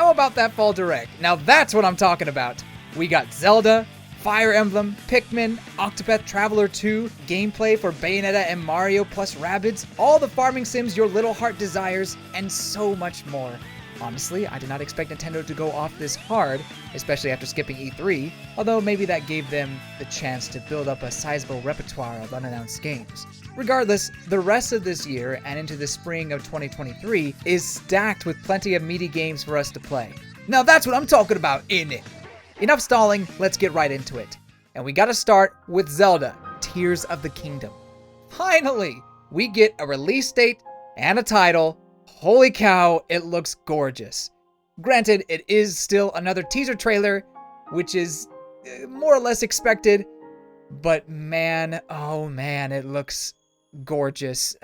How about that Fall Direct? Now that's what I'm talking about. We got Zelda, Fire Emblem, Pikmin, Octopath Traveler 2, gameplay for Bayonetta and Mario plus Rabbids, all the farming sims your little heart desires, and so much more. Honestly, I did not expect Nintendo to go off this hard, especially after skipping E3, although maybe that gave them the chance to build up a sizable repertoire of unannounced games. Regardless, the rest of this year and into the spring of 2023 is stacked with plenty of meaty games for us to play. Now that's what I'm talking about, innit? Enough stalling, let's get right into it. And we gotta start with Zelda, Tears of the Kingdom. Finally, we get a release date and a title. Holy cow, it looks gorgeous. Granted, it is still another teaser trailer, which is more or less expected, but man, oh man, it looks gorgeous.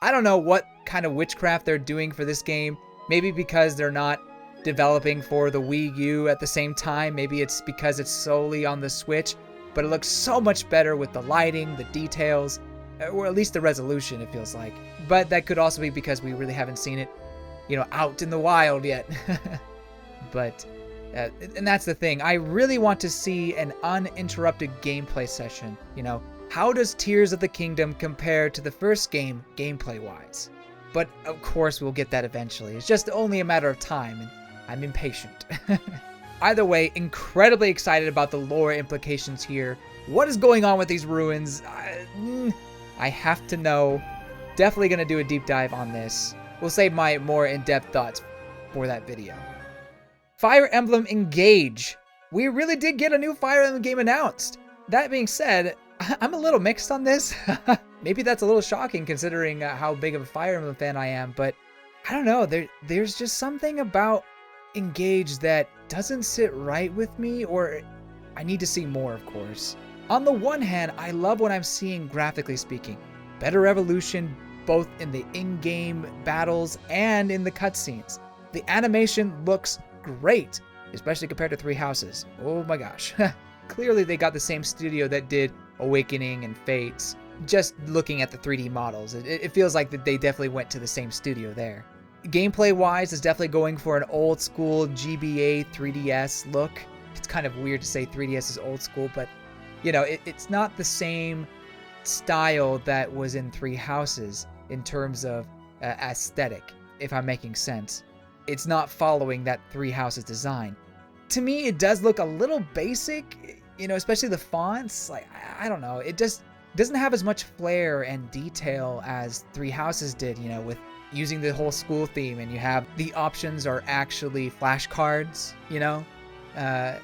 I don't know what kind of witchcraft they're doing for this game. Maybe because they're not developing for the Wii U at the same time. Maybe it's because it's solely on the Switch, but it looks so much better with the lighting, the details, or at least the resolution, it feels like. But that could also be because we really haven't seen it, out in the wild yet. But, and that's the thing. I really want to see an uninterrupted gameplay session. How does Tears of the Kingdom compare to the first game, gameplay-wise? But, of course, we'll get that eventually. It's just only a matter of time, and I'm impatient. Either way, incredibly excited about the lore implications here. What is going on with these ruins? I have to know. Definitely going to do a deep dive on this. We'll save my more in-depth thoughts for that video. Fire Emblem Engage. We really did get a new Fire Emblem game announced. That being said, I'm a little mixed on this. Maybe that's a little shocking considering how big of a Fire Emblem fan I am, but I don't know. There's just something about Engage that doesn't sit right with me, or I need to see more, of course. On the one hand, I love what I'm seeing graphically speaking. Better evolution both in the in-game battles and in the cutscenes. The animation looks great, especially compared to Three Houses. Oh my gosh. Clearly they got the same studio that did Awakening and Fates. Just looking at the 3D models, it feels like that they definitely went to the same studio there. Gameplay-wise, is definitely going for an old-school GBA 3DS look. It's kind of weird to say 3DS is old school, but it's not the same style that was in Three Houses in terms of aesthetic, if I'm making sense. It's not following that Three Houses design. To me, it does look a little basic, especially the fonts. Like, I don't know. It just doesn't have as much flair and detail as Three Houses did, with using the whole school theme, and you have the options are actually flashcards,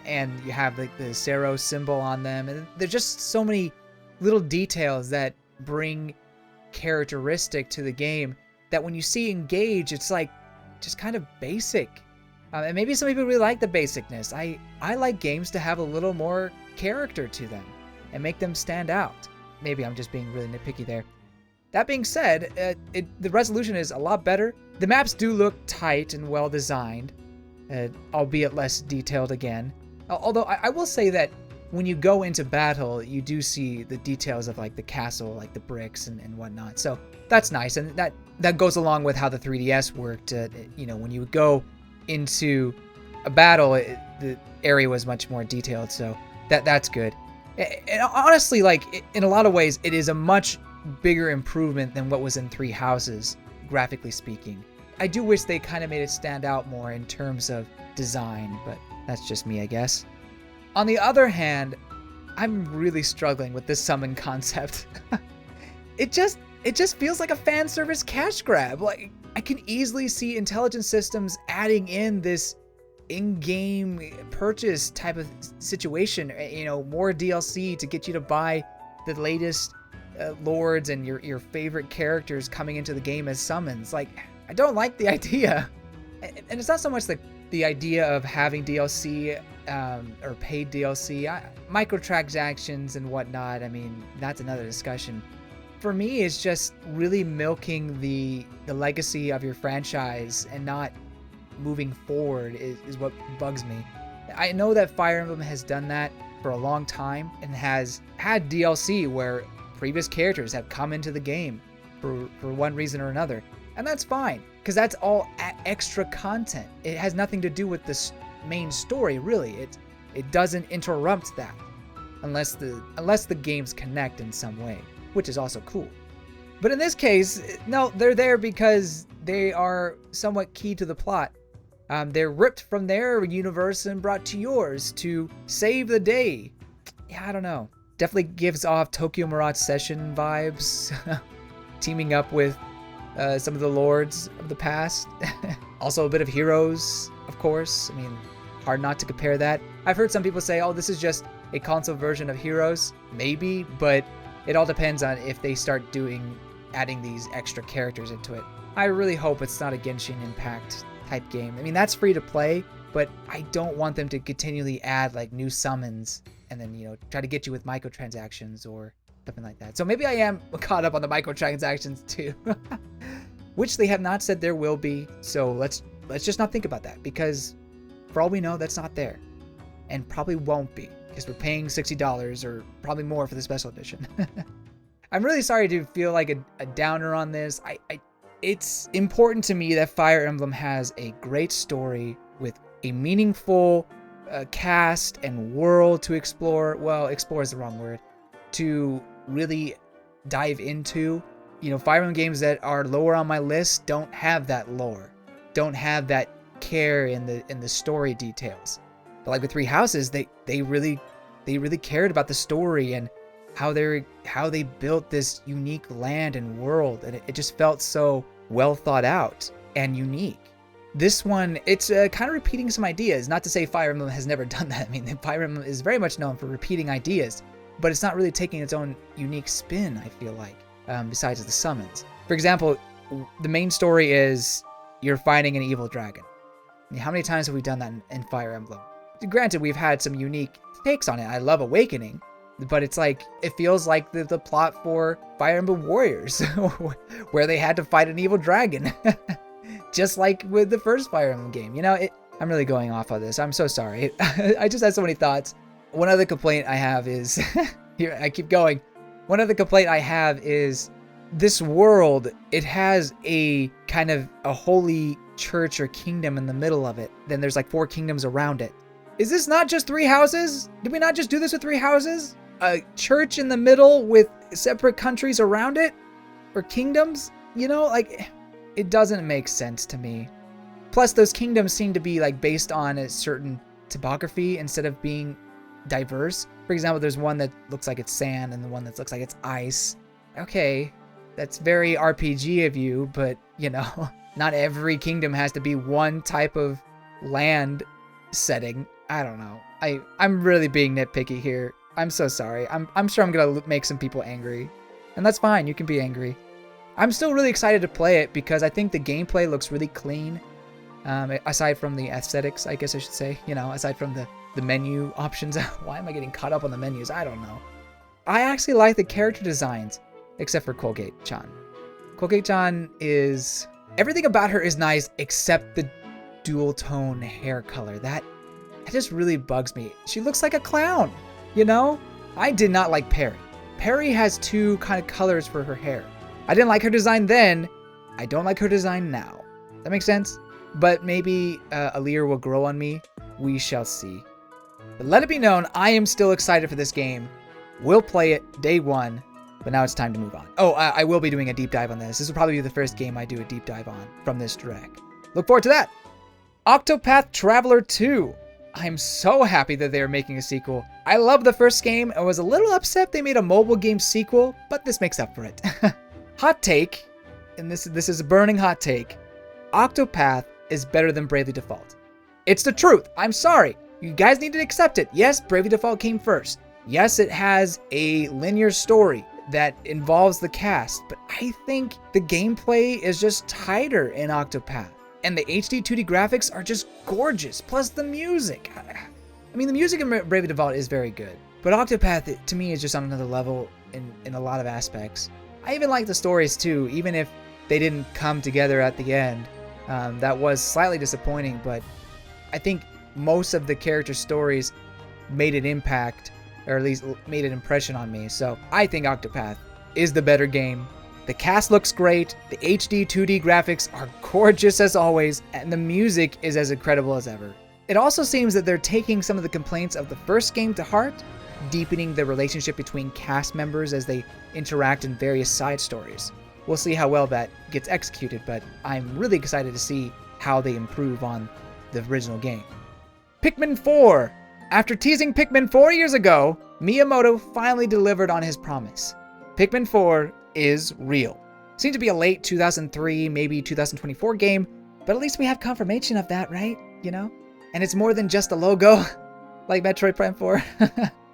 and you have like the Sero symbol on them, and there's just so many little details that bring characteristic to the game that when you see Engage, it's like just kind of basic. And maybe some people really like the basicness. I like games to have a little more character to them and make them stand out. Maybe I'm just being really nitpicky there. That being said, the resolution is a lot better. The maps do look tight and well designed, albeit less detailed again. Although I will say that when you go into battle, you do see the details of like the castle, like the bricks and whatnot. So that's nice, and that goes along with how the 3DS worked. When you would go into a battle, the area was much more detailed, so that's good. And honestly, like in a lot of ways, it is a much bigger improvement than what was in Three Houses, graphically speaking. I do wish they kind of made it stand out more in terms of design, but that's just me, I guess. On the other hand, I'm really struggling with this summon concept. It just feels like a fan service cash grab. Like, I can easily see intelligent systems adding in this in-game purchase type of situation, more DLC to get you to buy the latest lords and your favorite characters coming into the game as summons. Like, I don't like the idea. And it's not so much the idea of having DLC or paid DLC, microtransactions and whatnot. I mean, that's another discussion. For me, it's just really milking the legacy of your franchise and not moving forward is what bugs me. I know that Fire Emblem has done that for a long time and has had DLC where previous characters have come into the game for one reason or another. And that's fine, because that's all extra content. It has nothing to do with the main story, really. It doesn't interrupt that, unless the games connect in some way, which is also cool. But in this case, no, they're there because they are somewhat key to the plot. They're ripped from their universe and brought to yours to save the day. Yeah, I don't know. Definitely gives off Tokyo Mirage Session vibes. Teaming up with some of the lords of the past. Also a bit of Heroes, of course. I mean, hard not to compare that. I've heard some people say, oh, this is just a console version of Heroes. Maybe, but it all depends on if they start adding these extra characters into it. I really hope it's not a Genshin Impact type game. I mean, that's free to play, but I don't want them to continually add like new summons and then, you know, try to get you with microtransactions or something like that. So maybe I am caught up on the microtransactions too, which they have not said there will be. So let's just not think about that, because for all we know, that's not there, and probably won't be, because we're paying $60 or probably more for the special edition. I'm really sorry to feel like a downer on this. It's important to me that Fire Emblem has a great story with a meaningful cast and world to explore. Well, explore is the wrong word. To really dive into. You know, Fire Emblem games that are lower on my list don't have that lore, don't have that care in the story details. But like with Three Houses, they really cared about the story and how they built this unique land and world, and it just felt so well thought out and unique. This one, it's kind of repeating some ideas. Not to say Fire Emblem has never done that. I mean, Fire Emblem is very much known for repeating ideas, but it's not really taking its own unique spin, I feel like, besides the summons. For example, the main story is you're fighting an evil dragon. I mean, how many times have we done that in Fire Emblem? Granted, we've had some unique takes on it. I love Awakening, but it's like, it feels like the plot for Fire Emblem Warriors, where they had to fight an evil dragon. Just like with the first Fire Emblem game. You know, I'm really going off of this. I'm so sorry. I just had so many thoughts. One other complaint I have is, here, I keep going. One other complaint I have is this world, it has a kind of a holy church or kingdom in the middle of it. Then there's like 4 kingdoms around it. Is this not just 3 houses? Did we not just do this with 3 houses? A church in the middle with separate countries around it? Or kingdoms? You know, like, it doesn't make sense to me. Plus, those kingdoms seem to be like based on a certain topography instead of being diverse. For example, there's one that looks like it's sand and the one that looks like it's ice. Okay, that's very RPG of you, but, you know, not every kingdom has to be one type of land setting. I don't know. I'm really being nitpicky here. I'm so sorry. I'm sure I'm gonna make some people angry, and that's fine. You can be angry. I'm still really excited to play it because I think the gameplay looks really clean. Aside from the aesthetics, I guess I should say. You know, aside from the menu options. Why am I getting caught up on the menus? I don't know. I actually like the character designs, except for Colgate-chan. Colgate-chan is... everything about her is nice except the dual tone hair color. That just really bugs me. She looks like a clown, you know? I did not like Perry. Perry has 2 kind of colors for her hair. I didn't like her design then. I don't like her design now. That makes sense? But maybe Alear will grow on me. We shall see. But let it be known, I am still excited for this game. We'll play it day 1, but now it's time to move on. Oh, I will be doing a deep dive on this. This will probably be the first game I do a deep dive on from this direct. Look forward to that. Octopath Traveler 2. I'm so happy that they are making a sequel. I love the first game. I was a little upset they made a mobile game sequel, but this makes up for it. Hot take, and this is a burning hot take. Octopath is better than Bravely Default. It's the truth. I'm sorry. You guys need to accept it. Yes, Bravely Default came first. Yes, it has a linear story that involves the cast, but I think the gameplay is just tighter in Octopath. And the HD 2D graphics are just gorgeous, plus the music. I mean, the music in Bravely Default is very good, but Octopath, to me, is just on another level in a lot of aspects. I even like the stories too, even if they didn't come together at the end. That was slightly disappointing, but I think most of the character stories made an impact, or at least made an impression on me. So I think Octopath is the better game. The cast looks great, the HD 2D graphics are gorgeous as always, and the music is as incredible as ever. It also seems that they're taking some of the complaints of the first game to heart, deepening the relationship between cast members as they interact in various side stories. We'll see how well that gets executed, but I'm really excited to see how they improve on the original game. Pikmin 4! After teasing Pikmin 4 years ago, Miyamoto finally delivered on his promise. Pikmin 4 is real. Seems to be a late 2003, maybe 2024 game, but at least we have confirmation of that, right? You know? And it's more than just a logo, like Metroid Prime 4.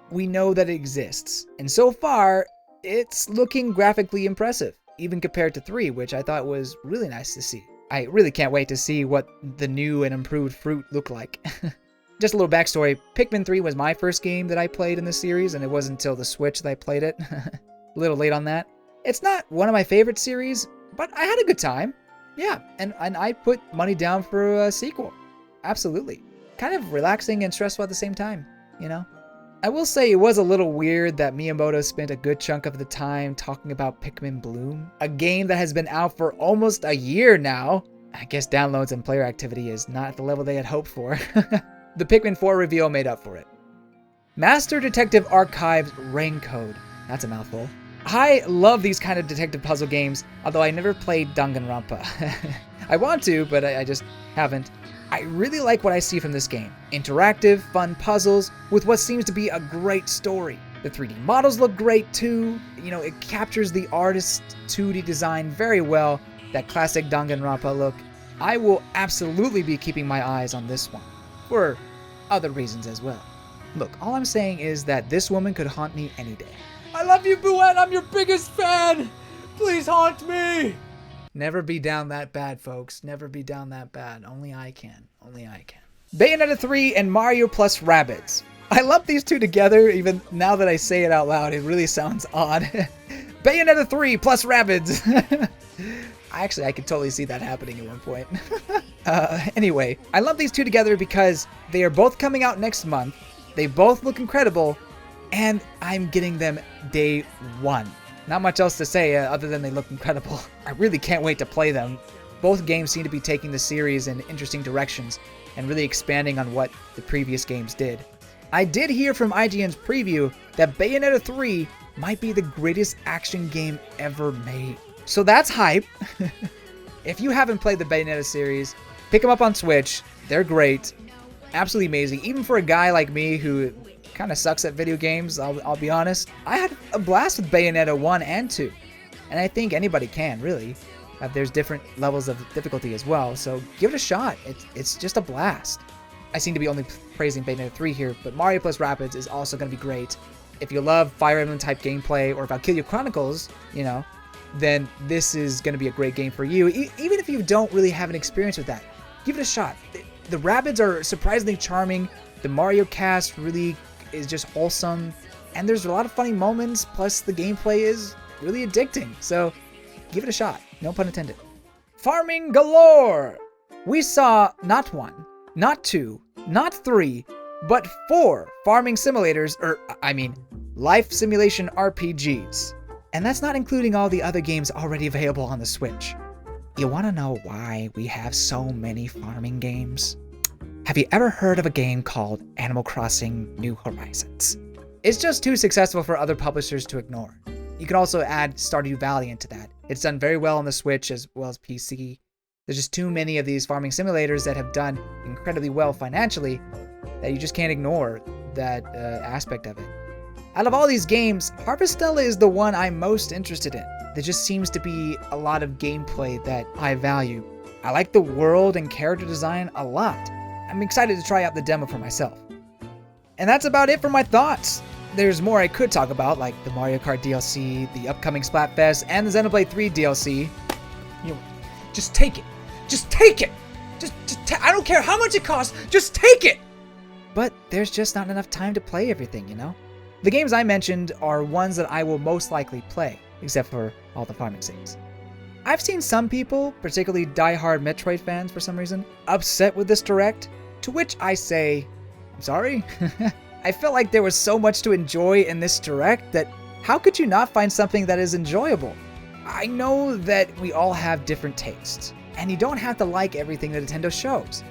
We know that it exists, and so far, it's looking graphically impressive, even compared to 3, which I thought was really nice to see. I really can't wait to see what the new and improved fruit look like. Just a little backstory, Pikmin 3 was my first game that I played in the series, and it wasn't until the Switch that I played it. A little late on that. It's not one of my favorite series, but I had a good time. Yeah, and I put money down for a sequel. Absolutely. Kind of relaxing and stressful at the same time, you know? I will say it was a little weird that Miyamoto spent a good chunk of the time talking about Pikmin Bloom, a game that has been out for almost a year now. I guess downloads and player activity is not at the level they had hoped for. The Pikmin 4 reveal made up for it. Master Detective Archives Rain Code. That's a mouthful. I love these kind of detective puzzle games, although I never played Danganronpa. I want to, but I just haven't. I really like what I see from this game. Interactive, fun puzzles with what seems to be a great story. The 3D models look great too. You know, it captures the artist's 2D design very well, that classic Danganronpa look. I will absolutely be keeping my eyes on this one, for other reasons as well. Look, all I'm saying is that this woman could haunt me any day. I love you, Buette! I'm your biggest fan! Please haunt me! Never be down that bad, folks. Never be down that bad. Only I can. Only I can. Bayonetta 3 and Mario plus Rabbids. I love these two together, even now that I say it out loud, it really sounds odd. Bayonetta 3 plus Rabbids. I could totally see that happening at one point. Anyway, I love these two together because they are both coming out next month. They both look incredible, and I'm getting them day one. Not much else to say other than they look incredible. I really can't wait to play them. Both games seem to be taking the series in interesting directions and really expanding on what the previous games did. I did hear from IGN's preview that Bayonetta 3 might be the greatest action game ever made. So that's hype. If you haven't played the Bayonetta series, pick them up on Switch. They're great. Absolutely amazing. Even for a guy like me who kind of sucks at video games, I'll be honest. I had a blast with Bayonetta 1 and 2. And I think anybody can, really. There's different levels of difficulty as well, so give it a shot. It's just a blast. I seem to be only praising Bayonetta 3 here, but Mario plus Rabbids is also going to be great. If you love Fire Emblem type gameplay or Valkyria Chronicles, you know, then this is going to be a great game for you. Even if you don't really have an experience with that, give it a shot. The Rabbids are surprisingly charming. The Mario cast really is just wholesome, and there's a lot of funny moments, plus the gameplay is really addicting, so give it a shot, no pun intended. Farming galore! We saw not 1, not 2, not 3, but 4 farming simulators, life simulation RPGs. And that's not including all the other games already available on the Switch. You wanna know why we have so many farming games? Have you ever heard of a game called Animal Crossing New Horizons? It's just too successful for other publishers to ignore. You can also add Stardew Valley into that. It's done very well on the Switch as well as PC. There's just too many of these farming simulators that have done incredibly well financially that you just can't ignore that aspect of it. Out of all these games, Harvestella is the one I'm most interested in. There just seems to be a lot of gameplay that I value. I like the world and character design a lot. I'm excited to try out the demo for myself. And that's about it for my thoughts. There's more I could talk about, like the Mario Kart DLC, the upcoming Splatfest, and the Xenoblade 3 DLC. You know, just take it. Just take it! I don't care how much it costs, just take it! But there's just not enough time to play everything, you know? The games I mentioned are ones that I will most likely play, except for all the farming sims. I've seen some people, particularly die-hard Metroid fans for some reason, upset with this Direct, to which I say, I'm sorry? I felt like there was so much to enjoy in this Direct that how could you not find something that is enjoyable? I know that we all have different tastes, and you don't have to like everything that Nintendo shows.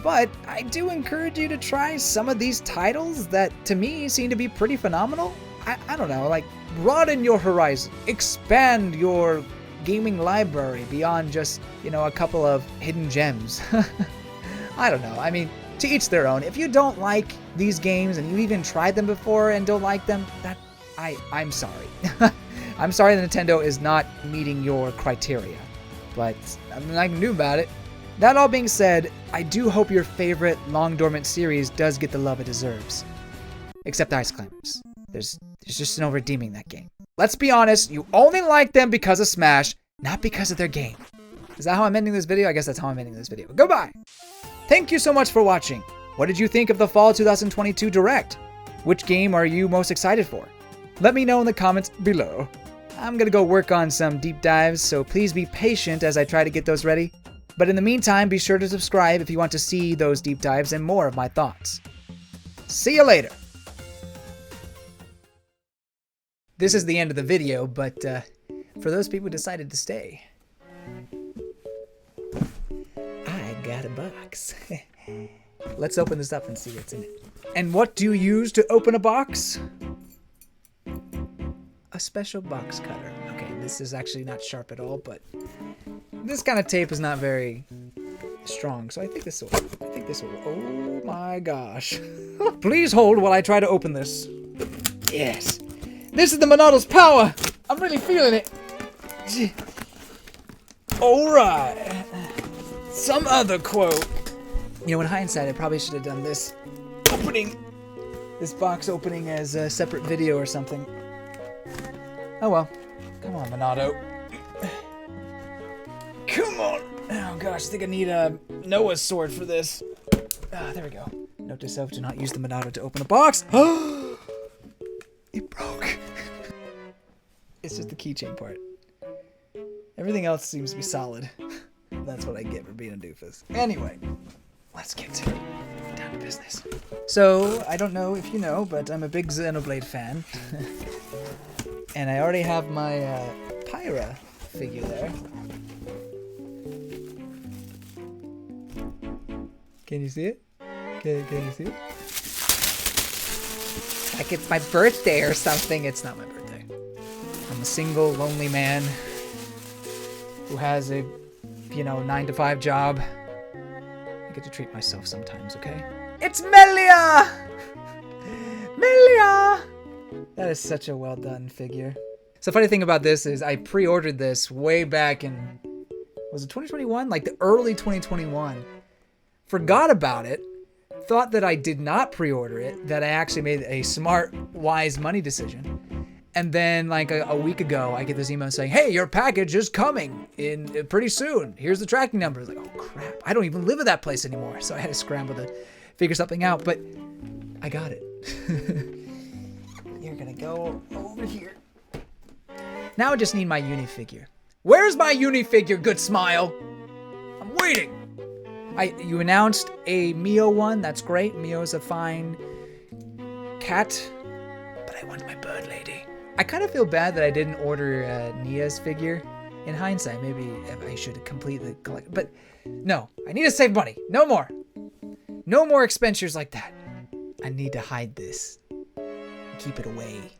But I do encourage you to try some of these titles that, to me, seem to be pretty phenomenal. I don't know, like, broaden your horizon, expand your gaming library beyond just, a couple of hidden gems. I don't know, I mean, to each their own. If you don't like these games and you even tried them before and don't like them, I'm sorry. I'm sorry that Nintendo is not meeting your criteria, but nothing I can do about it. That all being said, I do hope your favorite long dormant series does get the love it deserves. Except Ice Climbers. There's just no redeeming that game. Let's be honest, you only like them because of Smash, not because of their game. Is that how I'm ending this video? I guess that's how I'm ending this video. Goodbye! Thank you so much for watching. What did you think of the Fall 2022 Direct? Which game are you most excited for? Let me know in the comments below. I'm gonna go work on some deep dives, so please be patient as I try to get those ready. But in the meantime, be sure to subscribe if you want to see those deep dives and more of my thoughts. See you later! This is the end of the video, but for those people who decided to stay, I got a box. Let's open this up and see what's in it. And what do you use to open a box? A special box cutter. Okay, this is actually not sharp at all, but this kind of tape is not very strong, so I think this will. Oh my gosh! Please hold while I try to open this. Yes, this is the Monado's power. I'm really feeling it. All right. Some other quote. In hindsight, I probably should have done this box opening as a separate video or something. Oh well. Come on, Monado. Come on. Oh gosh, I think I need a Noah's sword for this. There we go. Note to self, do not use the Monado to open a box. It broke. It's just the keychain part. Everything else seems to be solid. That's what I get for being a doofus. Anyway, let's get down to business. So, I don't know if you know, but I'm a big Xenoblade fan. And I already have my Pyra figure there. Can you see it? Can you see it? Like it's my birthday or something. It's not my birthday. I'm a single, lonely man who has a, 9-to-5 job. I get to treat myself sometimes, okay? It's Melia! Melia! That is such a well done figure. So funny thing about this is I pre-ordered this way back in, was it 2021? Like the early 2021. Forgot about it. Thought that I did not pre-order it, that I actually made a smart, wise money decision. And then like a week ago, I get this email saying, hey, your package is coming in pretty soon. Here's the tracking number. I was like, oh crap, I don't even live at that place anymore. So I had to scramble to figure something out, but I got it. You're gonna go over here. Now I just need my Unifigure. Where's my Unifigure, good smile? I'm waiting. You announced a Mio one. That's great. Mio's a fine cat, but I want my bird lady. I kind of feel bad that I didn't order Nia's figure. In hindsight, maybe I should complete the collection. But no, I need to save money. No more. No more expenditures like that. I need to hide this. Keep it away.